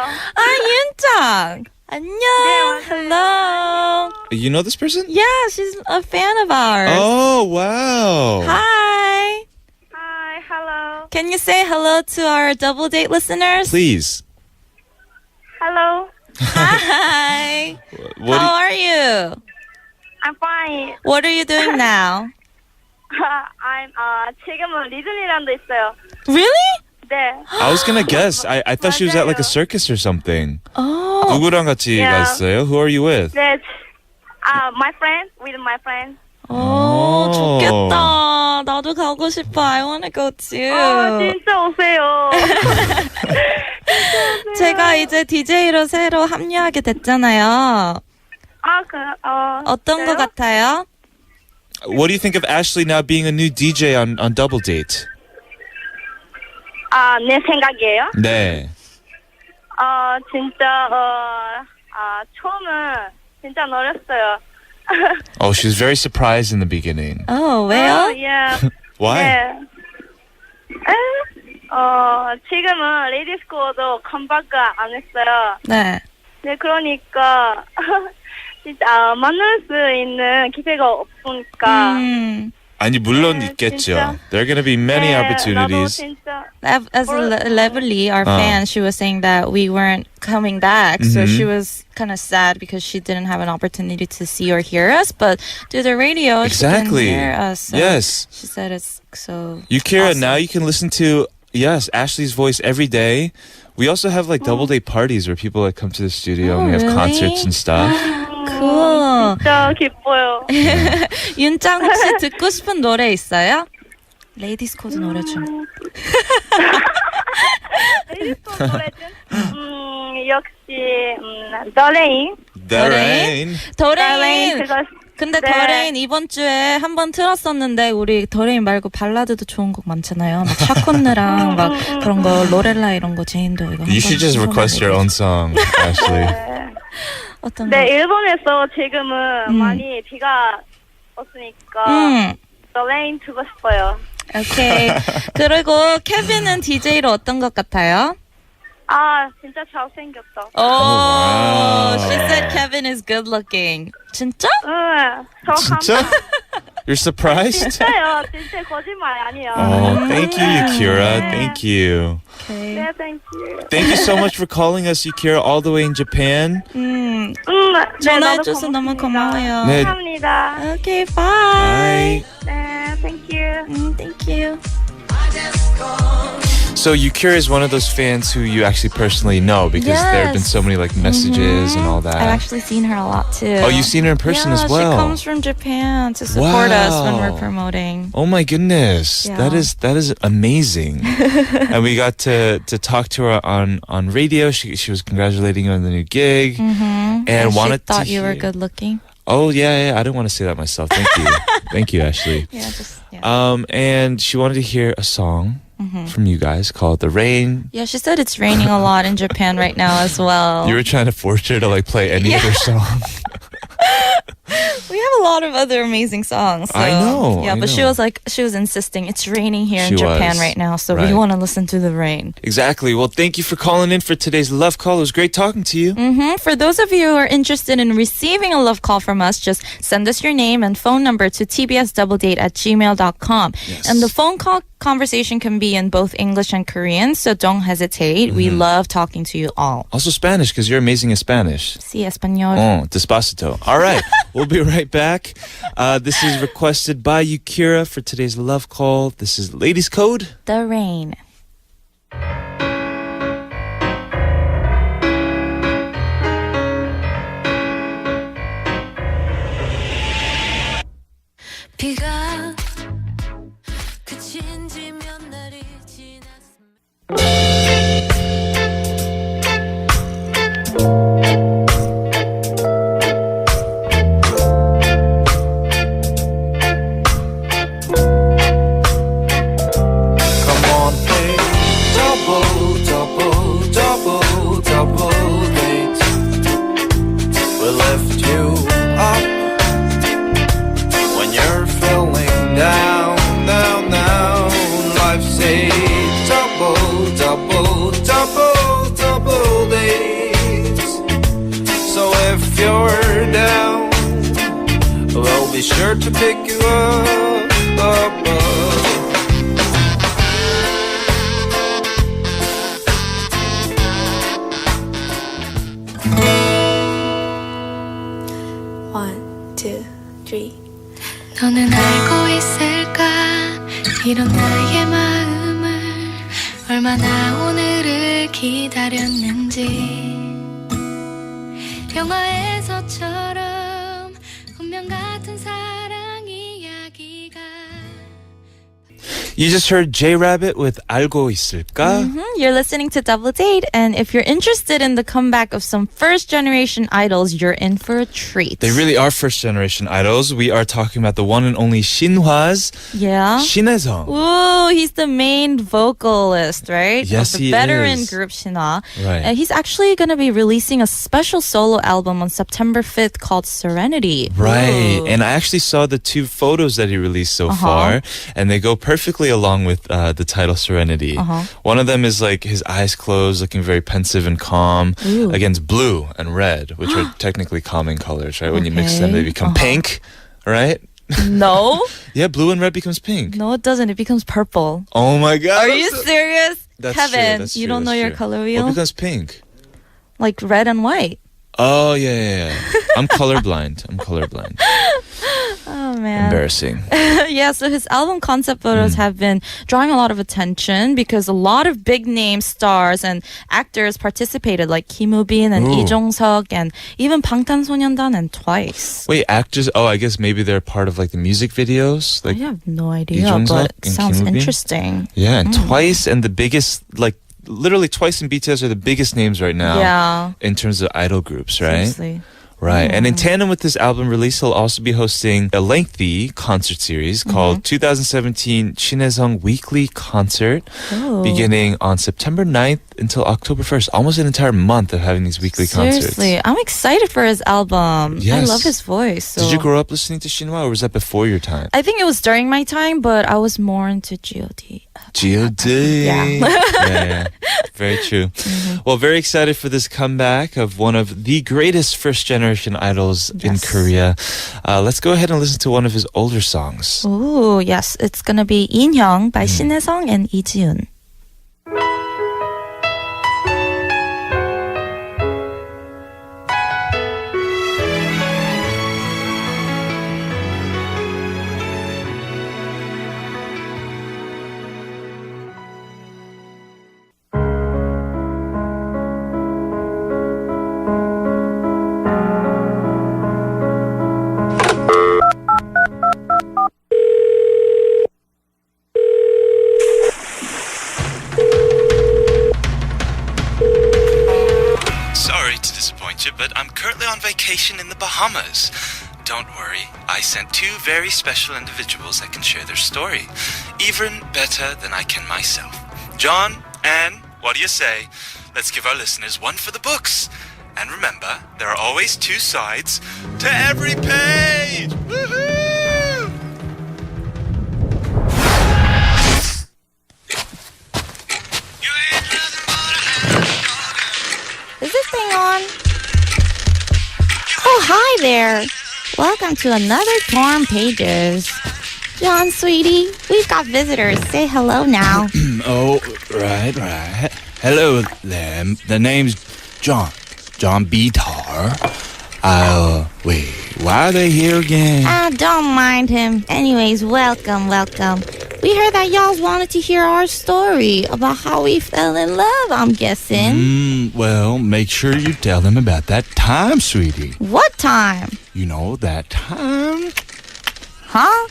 윤짱. 안녕. Hello. You know this person? Yeah, she's a fan of ours. Oh, wow. Hi. Hi, hello. Can you say hello to our double date listeners? Please. Hello. Hi. What How are you? I'm fine. What are you doing now? I'm 지금은 디즈니랜드 있어요. Really? 네. I was gonna guess. I thought she was at like a 맞아요. circus or something. Oh. 누구랑 같이 Yeah. 갔어요? Who are you with? 네. My friend, with my friend. 오, 좋겠다. 나도 가고 싶어. I wanna go too. 진짜 오세요. 제가 이제 DJ로 새로 합류하게 됐잖아요. 어떤 거 그래요? 같아요? What do you think of Ashley now being a new DJ on Double Date? 내 생각이에요? 네. 진짜 처음은 진짜 놀랐어요. Oh, she was very surprised in the beginning. Oh, 왜요? yeah. Why? 네. 지금은 레이디스코어도 컴백을 안 했어요. 네. 네, 그러니까 진짜 만날 수 있는 기회가 없으니까. 아니 물론 네, 있겠죠. 진짜. There are going to be many 네, opportunities. 나도 진짜 As Levely, our fan, she was saying that we weren't coming back, so she was kind of sad because she didn't have an opportunity to see or hear us. But through the radio, Exactly. she can hear us. So Yes. she said it's so. Yukira, awesome. now you can listen to Ashley's voice every day. We also have like double day parties where people like come to the studio and we have really? concerts and stuff. Cool. 진짜 기뻐요. 윤짱 혹시 듣고 싶은 노래 있어요? 레이디스 코드 노래 중. 레이디스코어 노래는 역시 The Rain. The Rain. 더레인. 그거 근데 네. 더레인 이번 주에 한 번 틀었었는데 우리 더레인 말고 발라드도 좋은 곡 많잖아요. 막 샤콘느랑 막 그런 거 로렐라 이런 거 제인도 이거. You should just request your own song, Ashley. 어떤 네, 거? 일본에서 지금은 많이 비가 왔으니까 The Rain 듣고 싶어요. 오케이. 그리고 케빈은 DJ로 어떤 것 같아요? 진짜 잘생겼다. Oh, she said Kevin is good looking. 진짜? 응, 저 진짜? You're surprised? 진짜요. 진짜 거짓말 아니에요. Oh, thank you, Yukira. Thank you. Okay. 네, thank you. Thank you so much for calling us, Yukira, all the way in Japan. 네, 전화해줘서 나도 너무 고맙습니다. 고마워요. 네. 감사합니다. Okay, bye. Bye. 네, thank you. Thank you. So Yukira is one of those fans who you actually personally know because there have been Yes. so many like messages and all that. I've actually seen her a lot too. Oh, you've seen her in person yeah, as well. She comes from Japan to support us when we're Wow. promoting. Oh my goodness, Yeah. that is amazing. And we got to talk to her on radio. She was congratulating you on the new gig and she wanted thought to you were hear- good looking. Oh yeah. I didn't want to say that myself. Thank you, thank you, Ashley. Yeah, just yeah. And she wanted to hear a song from you guys called The Rain. Yeah, she said it's raining a lot in Japan right now as well. You were trying to force her to like play any other song. We have a lot of other amazing songs. So, I know, Yeah, I but know. she was insisting it's raining here She in Japan was. right now, so Right. we want to listen to the rain. Exactly. Well, thank you for calling in for today's love call. It was great talking to you. For those of you who are interested in receiving a love call from us, just send us your name and phone number to tbsdoubledate@gmail.com. Yes. And the phone call conversation can be in both English and Korean, so don't hesitate. We love talking to you all. Also Spanish, because you're amazing at Spanish. Sí, español. Oh, despacito. All right. We'll be right back. This is requested by Yukira for today's love call. This is Ladies Code. The rain. 비가 그친 지 몇 날이 지났습니다. Come on, play double, double, double, double date. We lift you up when you're feeling down, down, down. Life's a double, double, double, double dates. So if you're down, we'll be sure to pick you up, up, up. One, two, three. 너는 알고 있을까 이런 나의 마음을 얼마나 오늘을 기다렸는지 영화에서처럼 운명 같은 사랑 이야기가 You just heard J Rabbit with 알고 있을까? You're listening to Double Date, and if you're interested in the comeback of some first-generation idols, you're in for a treat. They really are first generation idols. We are talking about the one and only Shinhwa's Yeah. Shinhaesung. Ooh, he's the main vocalist, right? Yes, of the he veteran is. group Shinhwa. Right. He's actually going to be releasing a special solo album on September 5th called Serenity. Right. Ooh. And I actually saw the two photos that he released so far, and they go perfectly along with the title Serenity. One of them is like his eyes closed, looking very pensive and calm, Ooh. against blue and red, which are technically calming colors, right? When you mix them, they become pink, right? No? Yeah, blue and red becomes pink. No, it doesn't. It becomes purple. Oh my God. Are you serious? That's Kevin, true, that's you true, don't know that's your true. color What wheel? becomes pink? Like red and white. Oh, yeah. I'm colorblind. Oh, man. Embarrassing. Yeah, so his album concept photos have been drawing a lot of attention because a lot of big name stars and actors participated, like Kim Woo-bin and Ooh. Lee Jong-seok and even BangTaneSonyeondan and Twice. Wait, actors? Oh, I guess maybe they're part of like the music videos. Like, I have no idea, Jong-seok but it and sounds Kim Woo-bin? interesting. yeah, and Twice and the biggest, like, literally Twice and BTS are the biggest names right now. Yeah, In terms of idol groups, right? seriously. Right. And in tandem with this album release, he'll also be hosting a lengthy concert series called 2017 Shinhaesung Weekly Concert, Oh. beginning on September 9th until October 1st. Almost an entire month of having these weekly concerts. Seriously, I'm excited for his album. I Yes. love his voice. So. Did you grow up listening to Shinhwa, or was that before your time? I think it was during my time, but I was more into G.O.D. G.O.D. Yeah. yeah. Very true. Well, very excited for this comeback of one of the greatest first generation idols in Yes. Korea. Let's go ahead and listen to one of his older songs. Ooh, yes, it's gonna be 인형 by 신혜성 and Lee Ji-eun. Sorry to disappoint you, but I'm currently on vacation in the Bahamas. don't worry. I sent two very special individuals that can share their story. Even better than I can myself. John, Anne, what do you say? Let's give our listeners one for the books. And remember, there are always two sides to every page! Woohoo! Is this thing on? Oh, hi there. Welcome to another Torn Pages. John, sweetie, we've got visitors. Say hello now. Oh, right. Hello there. The name's John Bitar. Wait, why are they here again? Don't mind him. Anyways, welcome. We heard that y'all wanted to hear our story about how we fell in love, I'm guessing. Well, make sure you tell them about that time, sweetie. What time? You know, that time. Huh?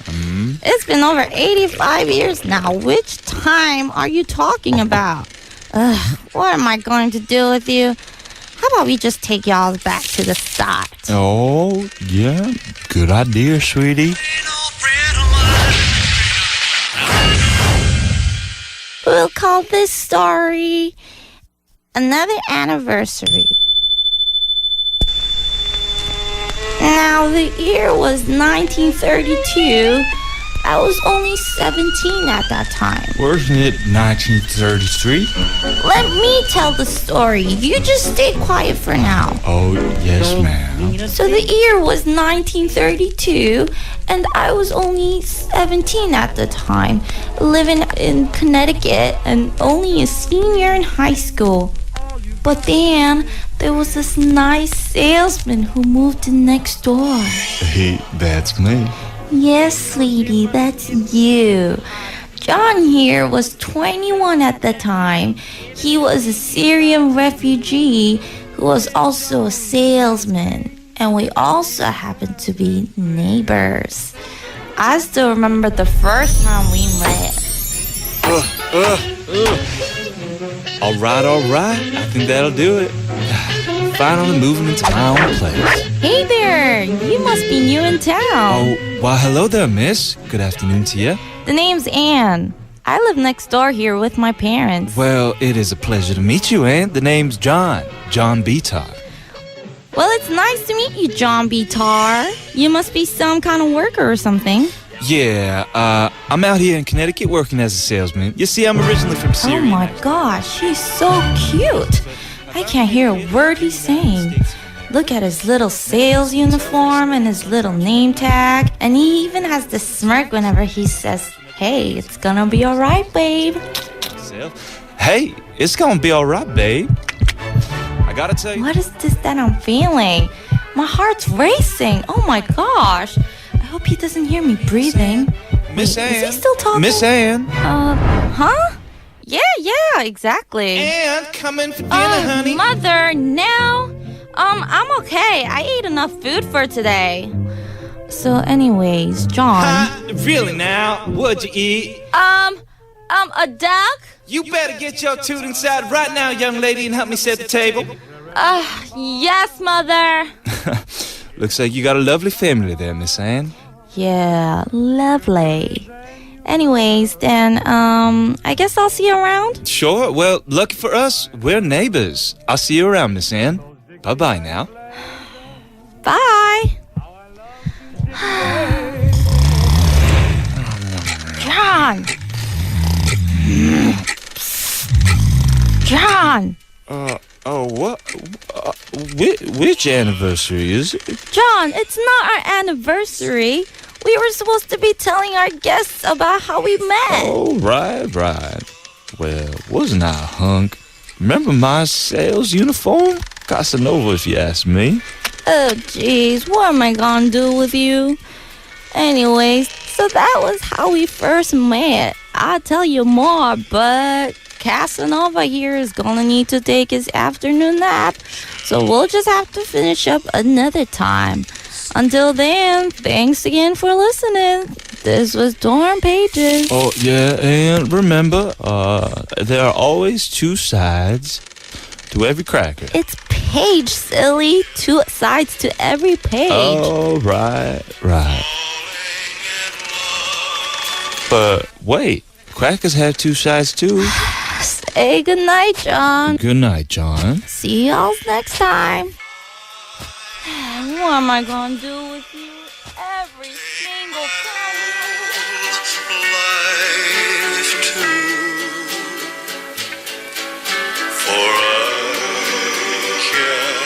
It's been over 85 years now. Which time are you talking about? What am I going to do with you? How about we just take y'all back to the start? Oh, yeah. Good idea, sweetie. We'll call this story Another Anniversary. Now, the year was 1932. I was only 17 at that time. Wasn't it 1933? Let me tell the story. You just stay quiet for now. Oh, yes, ma'am. So the year was 1932, and I was only 17 at the time, living in Connecticut and only a senior in high school. But then there was this nice salesman who moved in next door. Hey, that's me. Yes, sweetie, that's you. John here was 21 at the time. He was a Syrian refugee who was also a salesman. And we also happened to be neighbors. I still remember the first time we met. All right. I think that'll do it. Finally moving into my own place. Hey there, you must be new in town. Oh, why, hello there, miss. Good afternoon to you. The name's Anne. I live next door here with my parents. Well, it is a pleasure to meet you, Anne. The name's John Bitar. Well, it's nice to meet you, John Bitar. You must be some kind of worker or something. Yeah, I'm out here in Connecticut working as a salesman. You see, I'm originally from Syria. Oh my gosh, he's so cute. I can't hear a word he's saying. Look at his little sales uniform and his little name tag. And he even has this smirk whenever he says, "Hey, it's gonna be alright, babe." Hey, it's gonna be alright, babe. I gotta tell you. What is this that I'm feeling? My heart's racing. Oh my gosh. I hope he doesn't hear me breathing. Miss Anne. Is he still talking? Miss Anne. Huh? Yeah, exactly. Anne, come in for dinner, honey. Mother, now? I'm okay. I ate enough food for today. So anyways, John. Really now? What'd you eat? A duck? You better get your toot inside right now, young lady, and help me set the table. Yes, Mother. Looks like you got a lovely family there, Miss Anne. Yeah, lovely. Anyways, then, I guess I'll see you around. Sure. Well, lucky for us, we're neighbors. I'll see you around, Miss Anne. Bye-bye now. Bye. John. John. What? Which anniversary is it? John, it's not our anniversary. We were supposed to be telling our guests about how we met. Oh, right. Well, wasn't I a hunk? Remember my sales uniform? Casanova, if you ask me. Oh, jeez, what am I gonna do with you? Anyways, so that was how we first met. I'll tell you more, but Casanova here is gonna need to take his afternoon nap, so we'll just have to finish up another time. Until then, thanks again for listening. This was Torn Pages. Oh, yeah, and remember, there are always two sides to every cracker. It's page, silly. 2 sides to every page. Oh, right. But wait, crackers have 2 sides too. Say goodnight, John. Good night, John. See y'all next time. What am I gonna do with you every single time? Life too. For I can't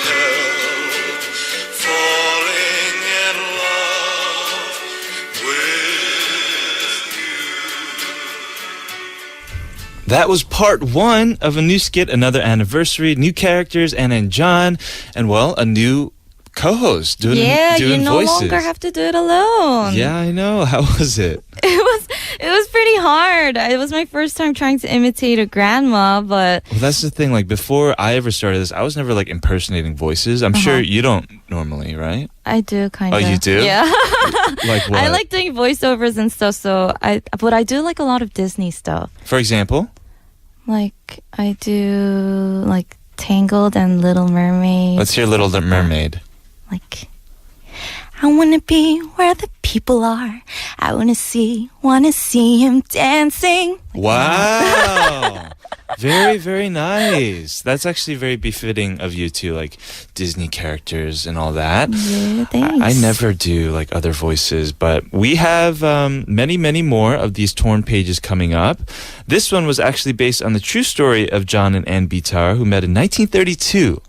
help falling in love with you. That was part 1 of a new skit, another anniversary, new characters, and then John, and well, a new co-host doing you no voices. longer have to do it alone. Yeah, I know. How was it? It was pretty hard. It was my first time trying to imitate a grandma, but Well, that's the thing. Like before I ever started this, I was never like impersonating voices. I'm sure you don't normally, right? I do kind of. Oh, you do? Yeah. Like what? I like doing voiceovers and stuff, but I do like a lot of Disney stuff. For example? Like I do like Tangled and Little Mermaid. Let's hear Little Mermaid. Like, I wanna be where the people are. I wanna see him dancing. Wow. Very, very nice. That's actually very befitting of you too, like Disney characters and all that. Yeah, thanks. I never do like other voices, but we have many, many more of these torn pages coming up. This one was actually based on the true story of John and Ann Bitar, who met in 1932.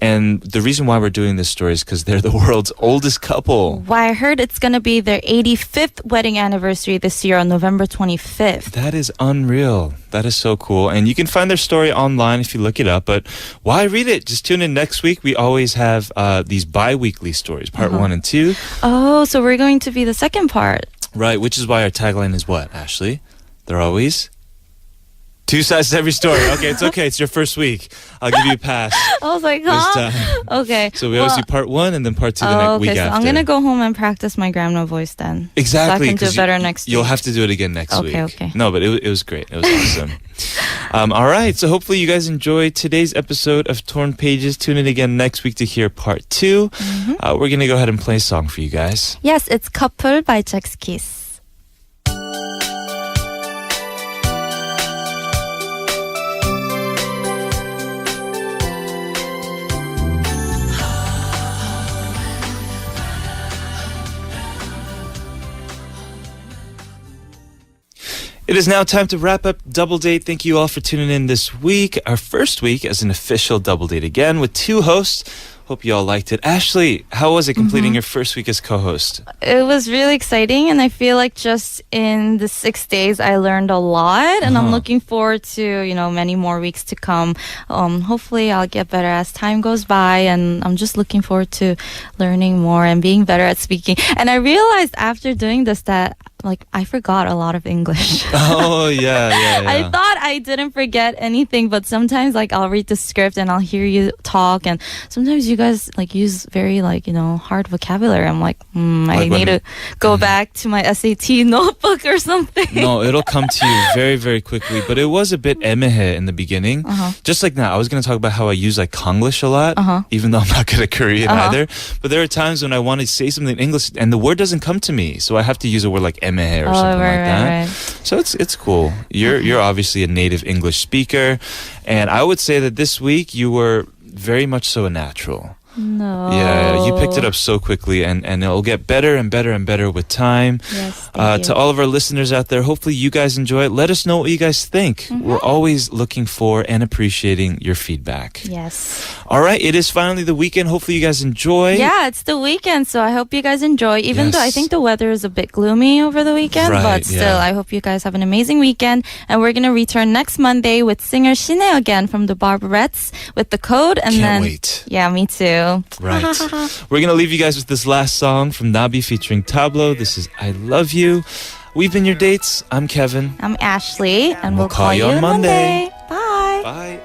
And the reason why we're doing this story is because they're the world's oldest couple. Why, I heard it's gonna be their 85th wedding anniversary this year on November 25th. That is unreal. That is so cool. And you can find their story online if you look it up. But why read it? Just tune in next week. We always have these bi-weekly stories, part 1 and 2. Oh, so we're going to be the second part. Right, which is why our tagline is what, Ashley? They're always 2 sides to every story. Okay, it's okay. It's your first week. I'll give you a pass I was like, this huh? time. Okay. So we always do part 1 and then part 2 the next week so after. I'm gonna go home and practice my grandma voice then. Exactly. So I can do 'cause better next You'll week. have to do it again next week. Okay. No, but it was great. It was awesome. All right. So hopefully you guys enjoyed today's episode of Torn Pages. Tune in again next week to hear part 2. We're going to go ahead and play a song for you guys. Yes, it's Couple by Jack's Kiss. It is now time to wrap up Double Date. Thank you all for tuning in this week. Our first week as an official Double Date again with 2 hosts. Hope you all liked it. Ashley, how was it completing your first week as co-host? It was really exciting, and I feel like just in the 6 days I learned a lot, and I'm looking forward to, many more weeks to come. Hopefully I'll get better as time goes by, and I'm just looking forward to learning more and being better at speaking. And I realized after doing this that I forgot a lot of English. Oh, yeah. I thought I didn't forget anything, but sometimes I'll read the script and I'll hear you talk, and sometimes you guys use very hard vocabulary. I'm like, I need to go back to my SAT notebook or something. No, it'll come to you very, very quickly. But it was a bit 애매해 in the beginning. Just like now, I was going to talk about how I use Konglish a lot, even though I'm not good at Korean either. But there are times when I want to say something in English and the word doesn't come to me, so I have to use a word like 애매해 or something like that. Right. So it's cool. You're obviously a native English speaker, and I would say that this week you were very much so a natural. No. Yeah, you picked it up so quickly, and it'll get better and better and better with time. Yes, thank To you. all of our listeners out there, hopefully you guys enjoy it. Let us know what you guys think. We're always looking for and appreciating your feedback. Yes. All right, it is finally the weekend. Hopefully you guys enjoy. Yeah, it's the weekend, so I hope you guys enjoy. Even though I Yes. think the weather is a bit gloomy over the weekend, Right, but still, yeah. I hope you guys have an amazing weekend. And we're gonna return next Monday with singer Shine again from the Barbarettes with the code. And Can't then, wait. Yeah, me too. Right. We're going to leave you guys with this last song from Nabi featuring Tablo. This is I Love You. We've been your dates. I'm Kevin. I'm Ashley, and We'll we'll call you on Monday. Bye. Bye.